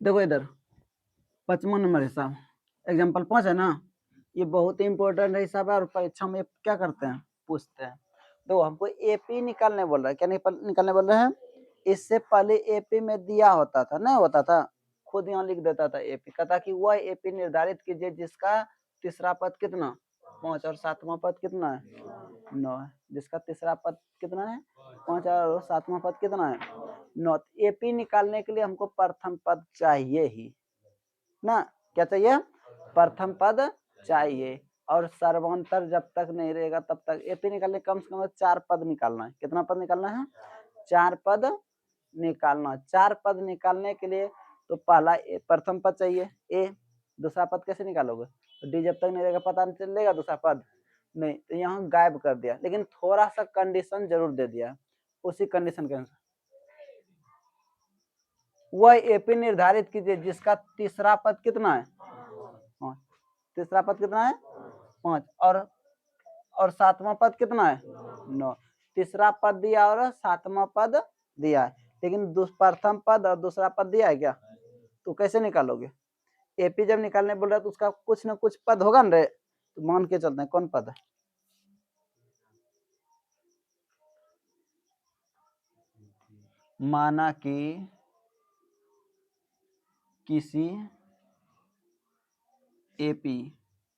देखो इधर 55 नंबर हिसाब, एग्जाम्पल 5 है ना, ये बहुत ही इंपॉर्टेंट हिसाब है और परीक्षा में क्या करते हैं, पूछते हैं। तो हमको एपी निकालने बोल रहा है, क्या निकालने बोल रहे हैं। इससे पहले एपी में दिया होता था, नहीं होता था, खुद यहाँ लिख देता था एपी, कहता कि वह एपी निर्धारित कीजिए जिसका तीसरा पद कितना 5 और सातवां पद कितना है 9 है, जिसका तीसरा पद कितना है 5 और सातवां पद कितना है 9। एपी निकालने के लिए हमको प्रथम पद चाहिए ही ना, क्या चाहिए, प्रथम पद चाहिए। और सर्वांतर जब तक नहीं रहेगा तब तक एपी निकालने कम से कम 4 पद निकालना है। कितना पद निकालना है, 4 पद निकालना। 4 पद निकालने के लिए तो पहला प्रथम पद चाहिए ए, दूसरा पद कैसे निकालोगे, तो डी जब तक नहीं रहेगा पता नहीं चलेगा दूसरा पद नहीं, तो यहाँ गायब कर दिया, लेकिन थोड़ा सा कंडीशन जरूर दे दिया। उसी कंडीशन के अनुसार वह एपी निर्धारित कीजिए जिसका तीसरा पद कितना है, तीसरा पद कितना है 5 और सातवां पद कितना है 9। तीसरा पद दिया और सातवां पद दिया है, लेकिन प्रथम पद और दूसरा पद दिया है क्या, तो कैसे निकालोगे। एपी जब निकालने बोल रहा है तो उसका कुछ ना कुछ पद होगा ना रे, तो मान के चलते हैं कौन पद है, माना कि किसी एपी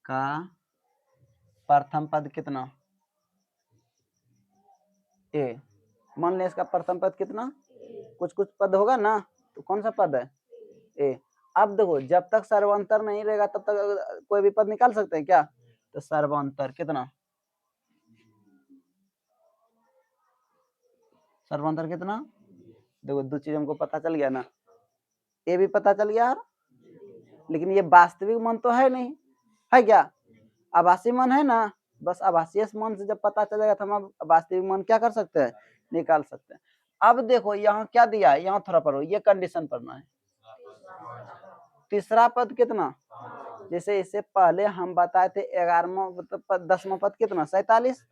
का प्रथम पद कितना ए, मान ले इसका प्रथम पद कितना, कुछ कुछ पद होगा ना, तो कौन सा पद है ए। अब देखो जब तक सर्वांतर नहीं रहेगा तब तक कोई भी पद निकाल सकते हैं क्या, तो सर्वांतर कितना, सर्वांतर कितना, देखो दो चीज हमको पता चल गया ना, ए भी पता चल गया, लेकिन ये वास्तविक मन तो है नहीं, है क्या, आभासी मन है ना, बस आभासी मन से जब पता चलेगा तो हम वास्तविक मन क्या कर सकते हैं, निकाल सकते हैं। अब देखो यहाँ क्या दिया है, यहाँ थोड़ा पढ़ो, ये कंडीशन पढ़ना है। तीसरा पद कितना, जैसे इससे पहले हम बताए थे 11वां 10वां पद कितना 47,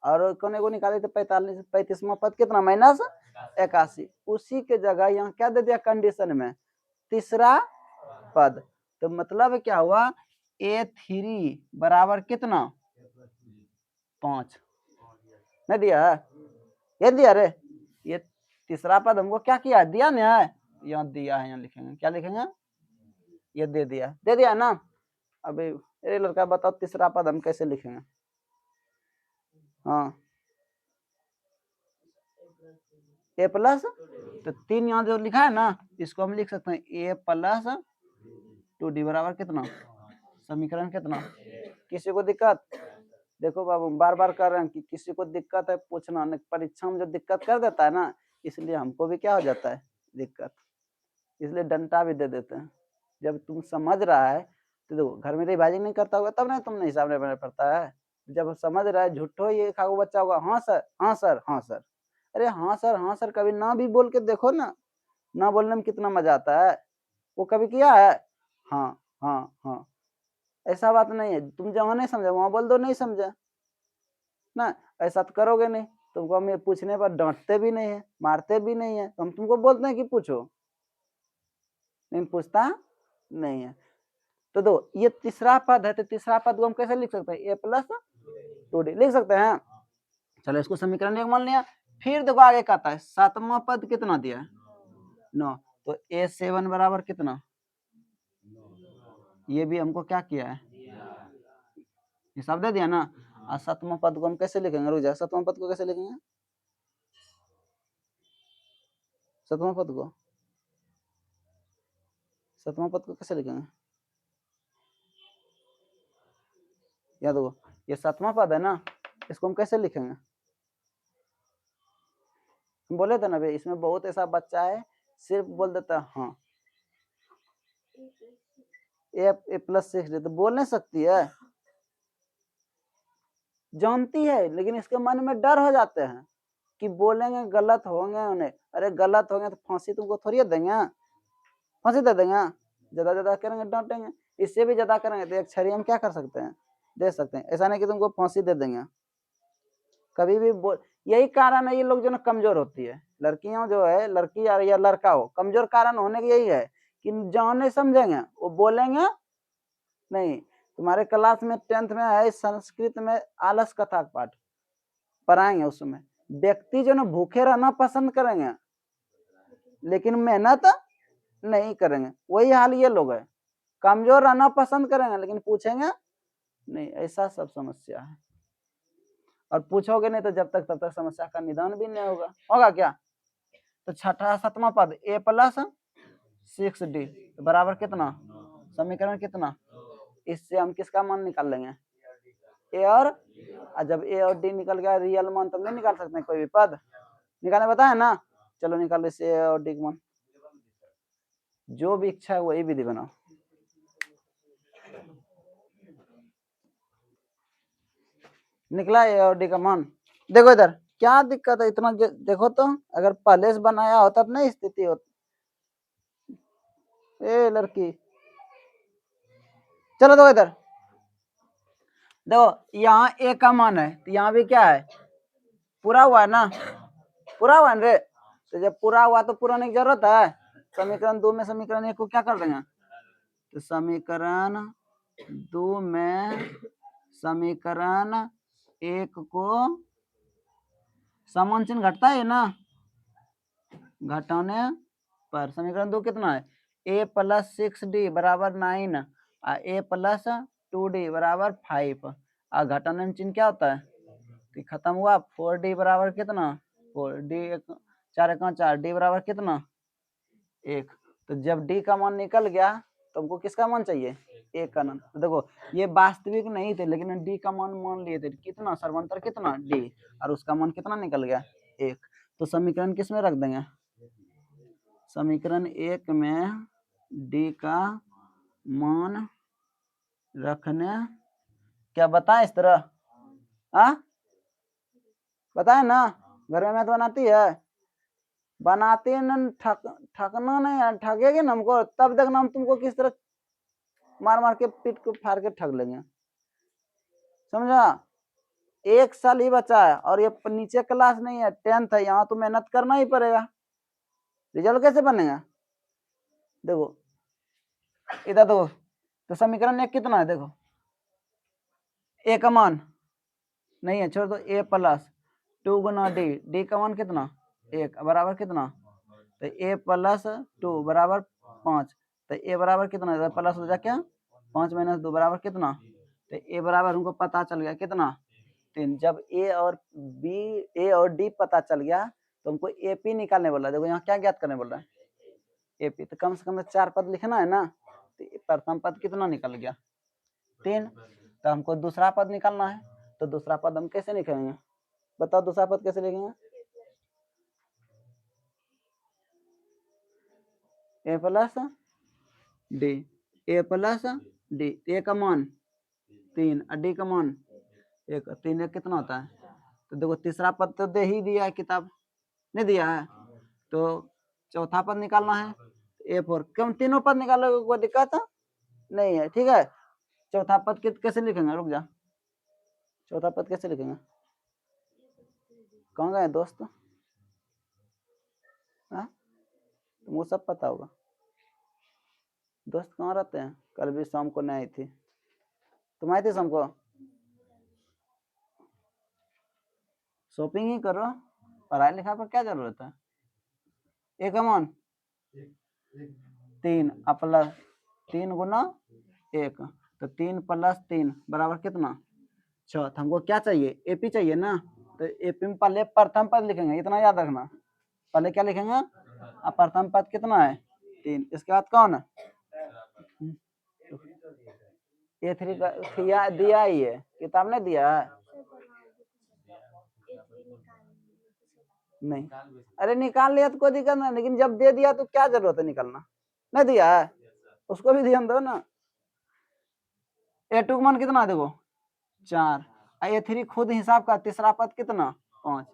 और कोने को निकाले थे 45, 35वां पद कितना -81। उसी के जगह यहाँ क्या दे दिया कंडीशन में, तीसरा पद। तो मतलब क्या हुआ, A3 बराबर कितना 5, नहीं दिया है, ये दिया रे, ये तीसरा पद हमको क्या किया दिया ना है, यहाँ दिया है, यहाँ लिखेंगे, क्या लिखेंगे, ये दे दिया ना। अभी ये लड़का बताओ तीसरा पद हम कैसे लिखेंगे, हाँ ए प्लस, तो 3 यहाँ जो लिखा है ना, इसको हम लिख सकते हैं ए प्लस 2D बराबर कितना, समीकरण कितना। किसी को दिक्कत, देखो बाबू बार बार कर रहे हैं कि किसी को दिक्कत है पूछना, परीक्षा में जो दिक्कत कर देता है ना, इसलिए हमको भी क्या हो जाता है दिक्कत, इसलिए डंडा भी दे देते हैं। जब तुम समझ रहा है तो देखो घर में रिवाइजिंग नहीं करता होगा तब ना तुमने हिसाब नहीं पड़ता है, जब समझ रहा है झूठो ये खागो बच्चा होगा, हाँ सर हाँ सर हाँ सर, अरे हाँ सर कभी ना भी बोल के देखो ना, ना बोलने में कितना मजा आता है, वो कभी किया है, हाँ हाँ हाँ, ऐसा बात नहीं है, तुम जहाँ नहीं समझे वहां बोल दो नहीं समझे ना, ऐसा तो करोगे नहीं, तुमको हम पूछने पर डांटते भी नहीं है, मारते भी नहीं है, तो हम तुमको बोलते हैं कि पूछो, लेकिन पूछता नहीं है। तो दो ये तीसरा पद है, तो तीसरा पद को हम कैसे लिख सकते हैं, ए प्लस 2D लिख सकते हैं। चलो इसको समीकरण 1 मान लिया। फिर देखो आगे कहता है सातवां पद कितना दिया है 9, तो A7 बराबर कितना, ये भी हमको क्या किया है हिसाब दे दिया ना। और सातवां पद को हम कैसे लिखेंगे, रुक जा, सातवां पद को कैसे लिखेंगे, सातवां पद को, सातवां पद को कैसे लिखेंगे, याद देखो ये सातवां पद है ना, इसको हम कैसे लिखेंगे, हम बोले थे ना भाई इसमें बहुत ऐसा बच्चा है सिर्फ बोल देता है हाँ, ए प्लस 6 तो बोल नहीं सकती है, जानती है, लेकिन इसके मन में डर हो जाते हैं कि बोलेंगे गलत होंगे उन्हें, अरे गलत होंगे तो फांसी तुमको थोड़ी देंगे, फांसी दे देंगे, ज्यादा ज्यादा करेंगे डांटेंगे, इससे भी ज्यादा करेंगे तो एक छड़ी हम क्या कर सकते हैं दे सकते हैं, ऐसा नहीं कि तुमको फांसी दे देंगे कभी भी बोल। यही कारण है ये लोग जो ना कमजोर होती है, लड़कियां जो है, लड़की या लड़का हो, कमजोर कारण होने की यही है कि जो नहीं समझेंगे वो बोलेंगे नहीं। तुम्हारे क्लास में 10th में है संस्कृत में आलस कथा पाठ पढ़ाएंगे, उसमें व्यक्ति जो ना भूखे रहना पसंद करेंगे लेकिन मेहनत नहीं करेंगे, वही हाल ये लोग है। कमजोर रहना पसंद करेंगे लेकिन पूछेंगे नहीं, ऐसा सब समस्या है। और पूछोगे नहीं तो जब तक तब तक समस्या का निदान भी नहीं होगा। होगा क्या? तो छठा सातवां पद a प्लस 6d बराबर कितना, समीकरण कितना, इससे हम किसका मान निकाल लेंगे, ए और जब ए और डी निकल गया रियल मान तब नहीं निकाल सकते कोई भी पद निकालने बताया ना। चलो निकाल लो ए और डी का मान, जो भी इच्छा है वही विधि बनाओ। निकला ए और डी का मान। देखो इधर क्या दिक्कत है इतना, देखो तो अगर पहले से बनाया होता तो नहीं स्थिति होती। ए लड़की चलो देखो इधर, देखो यहाँ ए का मान है तो यहाँ भी क्या है, पूरा हुआ है ना, पूरा हुआ है रे। तो जब पूरा हुआ तो पूरा की जरूरत है। समीकरण 2 में समीकरण 1 को क्या कर देंगे, तो समीकरण 2 में समीकरण 1 को समान चिन्ह घटता है ना, घटाने पर समीकरण 2 कितना है, a प्लस 6d बराबर 9 a प्लस 2d बराबर 5 और घटाने में चिन्ह क्या होता है, तो खत्म हुआ 4d बराबर कितना, 4d 4 4 d बराबर कितना 1। तो जब d का मान निकल गया तो हमको किसका मान चाहिए, a का मान। तो देखो ये वास्तविक नहीं थे लेकिन d का मान लिए थे कितना, सर्वांतर कितना d, और उसका मान कितना निकल गया 1। तो समीकरण किस में रख देंगे, समीकरण 1 में d का मान रखने, क्या बताएं इस तरह, बताए ना, घर में मैथ बनाती है, बनाती है ना, ठगना नहीं है, ठगेगी ना हमको तब देखना हम तुमको किस तरह मार मार के पीठ को फाड़ के ठग लेंगे, समझा। 1 साल ही बचा है और ये नीचे क्लास नहीं है, 10th है, यहाँ तो मेहनत करना ही पड़ेगा। रिजल्ट कैसे बनेगा, देखो इधर देखो, तो समीकरण 1 कितना है, देखो ए का मान नहीं है, छोड़ दो, ए प्लस 2 गुना डी, डी का मान कितना 1 बराबर कितना, तो ए प्लस 2 बराबर 5, तो ए बराबर कितना, प्लस हो जाए क्या 5 माइनस 2 बराबर कितना, तो ए बराबर हमको पता चल गया कितना 3। जब ए और डी पता चल गया तो हमको एपी निकालने बोला। देखो यहाँ क्या ज्ञात करने बोल रहा है, एपी, तो कम से कम 4 पद लिखना है ना, तो प्रथम पद कितना निकल गया 3, तो हमको दूसरा पद निकालना है। तो दूसरा पद हम कैसे लिखेंगे, बताओ दूसरा पद कैसे लिखेंगे, ए प्लस डी, ए प्लस डी, ए का मान 3 और डी का मान 1, 3 1 कितना होता है, तो देखो तीसरा पद तो दे ही दिया है, किताब नहीं दिया है, तो चौथा पद निकालना है A4। क्यों तीनों पद निकालोगे कोई दिक्कत नहीं है, ठीक है। चौथा पद कैसे लिखेंगे, रुक जा, चौथा पद कैसे लिखेंगे, कहाँ गए दोस्त, तुमको सब पता होगा, दोस्त कहाँ रहते हैं, कल भी शाम को नहीं आई थी, तुम आई थी शाम को, शॉपिंग ही करो, पढ़ाई लिखाई पर क्या जरूरत है। एक मान 3 प्लस 3 गुना 1, तो 3 प्लस 3 बराबर कितना 6। तो हमको क्या चाहिए, एपी चाहिए ना, तो एपी में पहले प्रथम पद लिखेंगे, इतना याद रखना, पहले क्या लिखेंगे, प्रथम पद कितना है 3, इसके बाद कौन है A3 का दिया ही है, किताब ने दिया है नहीं, अरे निकाल लिया तो कोई दिक्कत नहीं, लेकिन जब दे दिया तो क्या जरूरत है निकालना, नहीं दिया है उसको भी ध्यान दो ना। A2 का मान कितना है, देखो 4, A3 खुद हिसाब का, तीसरा पद कितना 5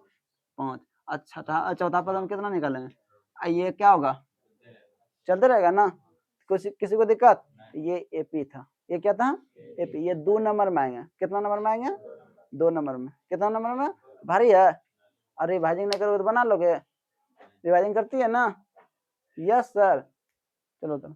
5, अच्छा चौथा पद हम कितना निकालेंगे, ये क्या होगा, चलते रहेगा ना, किसी को दिक्कत, ये एपी था, ये क्या था एपी, ये 2 नंबर में आएंगे, कितना नंबर में आएंगे 2 नंबर में, कितना नंबर में भारी है, और रिवाइजिंग नहीं करोगे तो बना लोगे, रिवाइजिंग करती है ना, यस सर, चलो तो